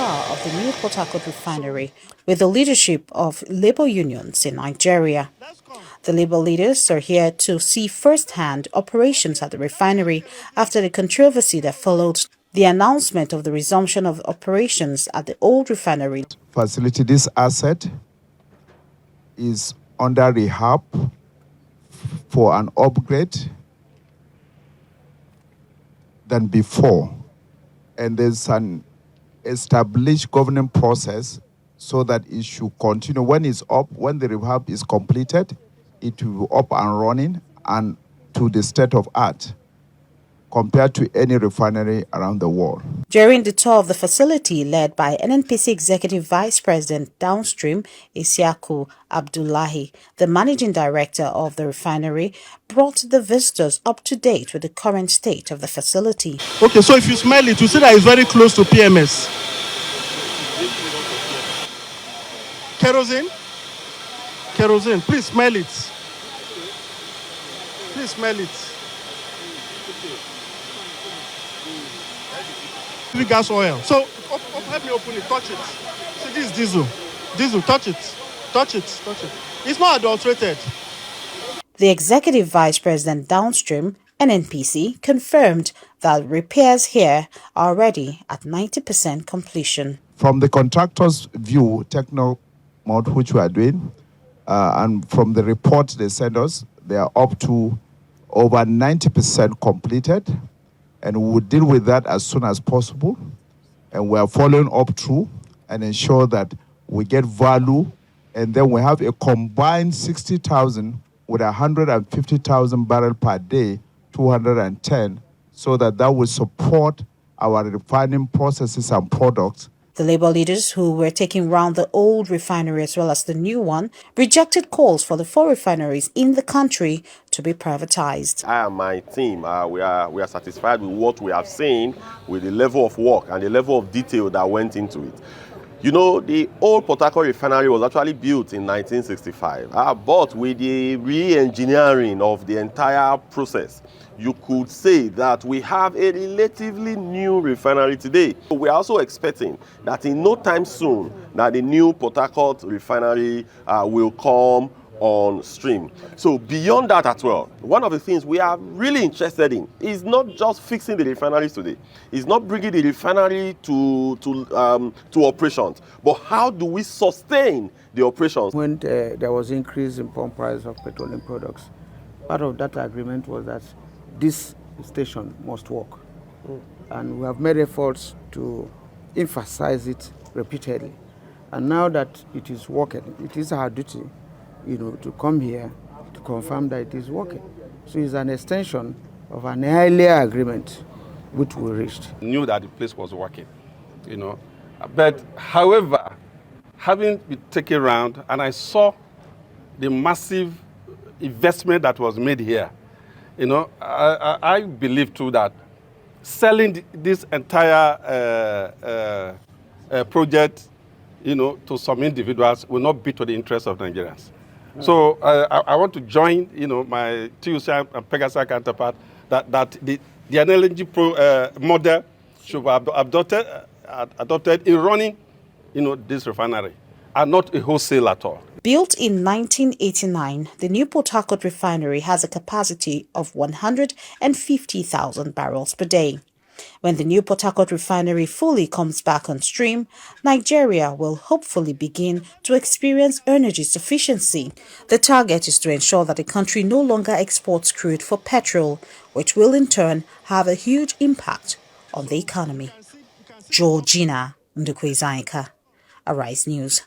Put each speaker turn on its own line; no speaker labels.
tour of the new Port Harcourt Refinery with the leadership of labor unions in Nigeria. The labor leaders are here to see firsthand operations at the refinery after the controversy that followed the announcement of the resumption of operations at the old refinery
facility. This asset is under rehab for an upgrade than before, and there's an established governing process so that it should continue. When it's up, when the rehab is completed, it will be up and running and to the state of art compared to any refinery around the world.
During the tour of the facility led by Nnpcl Executive Vice President Downstream Isiaku Abdullahi, the Managing Director of the refinery brought the visitors up to date with the current state of the facility.
Okay, so if you smell it, you see that it's very close to PMS. Kerosene? Kerosene, please smell it. Please smell it. Gas oil. So help me open it, touch it. See, this is diesel. Diesel, touch it. Touch it, touch it. It's not adulterated.
The Executive Vice President Downstream, Nnpcl, confirmed that repairs here are already at 90% completion.
From the contractor's view, techno mode, which we are doing, and from the report they send us, they are up to over 90% completed. And we will deal with that as soon as possible. And we are following up through and ensure that we get value. And then we have a combined 60,000 with 150,000 barrels per day, 210, so that will support our refining processes and products.
The labor leaders who were taking round the old refinery as well as the new one rejected calls for the 4 refineries in the country to be privatized.
I and my team, we are satisfied with what we have seen, with the level of work and the level of detail that went into it. You know, the old Port Harcourt refinery was actually built in 1965, but with the re-engineering of the entire process, you could say that we have a relatively new refinery today. We are also expecting that in no time soon that the new Port Harcourt refinery will come on stream. So beyond that as well, one of the things we are really interested in is not just fixing the refineries today. It's not bringing the refinery to operations, but how do we sustain the operations?
When there was increase in pump price of petroleum products, part of that agreement was that this station must work. And we have made efforts to emphasize it repeatedly. And now that it is working, it is our duty, to come here to confirm that it is working. So it's an extension of an earlier agreement which we reached.
Knew that the place was working, But however, having been taken around and I saw the massive investment that was made here, I believe too that selling this entire project, to some individuals will not be to the interest of Nigerians. So I want to join, my TUC and Pegasus counterpart that the LNG model should be adopted in running, this refinery, and not a wholesale at all.
Built in 1989, the new Port Harcourt refinery has a capacity of 150,000 barrels per day. When the new Port Harcourt refinery fully comes back on stream, Nigeria will hopefully begin to experience energy sufficiency. The target is to ensure that the country no longer exports crude for petrol, which will in turn have a huge impact on the economy. Georgina Nnpcl, Arise News.